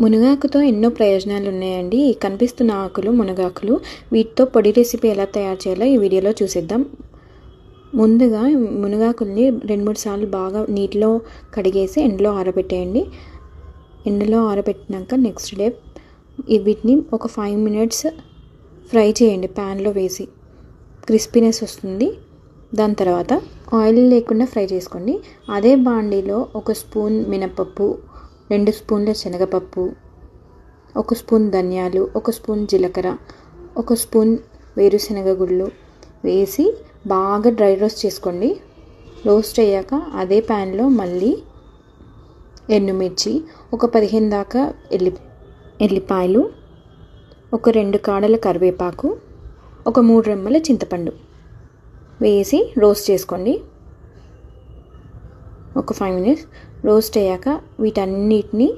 మునగాకుతో ఎన్నో ప్రయోజనాలు ఉన్నాయండి. ఈ కనిపిస్తున్న ఆకులు మునగాకులు. వీటితో పొడి రెసిపీ ఎలా తయారు చేయాలో ఈ వీడియోలో చూసేద్దాం. ముందుగా మునగాకుల్ని 2-3 సార్లు బాగా నీటిలో కడిగేసి ఎండలో ఆరబెట్టేయండి. ఎండలో ఆరబెట్టినాక నెక్స్ట్ డే వీటిని ఒక 5 మినిట్స్ ఫ్రై చేయండి ప్యాన్లో వేసి. క్రిస్పీనెస్ వస్తుంది. దాని తర్వాత ఆయిల్ లేకుండా ఫ్రై చేసుకోండి. అదే బాండీలో 1 స్పూన్ మినపప్పు, 2 స్పూన్ల శనగపప్పు, 1 స్పూన్ ధనియాలు, 1 స్పూన్ జీలకర్ర, 1 స్పూన్ వేరుశనగ గుళ్ళు వేసి బాగా డ్రై రోస్ట్ చేసుకోండి. రోస్ట్ అయ్యాక అదే ప్యాన్లో మళ్ళీ ఎండుమిర్చి, ఒక 15 దాకా ఎల్లిపాయలు, ఒక 2 కాడల కరివేపాకు, ఒక 3 రెమ్మల చింతపండు వేసి రోస్ట్ చేసుకోండి. ఒక 5 మినిట్స్ రోస్ట్ అయ్యాక వీటన్నిటిని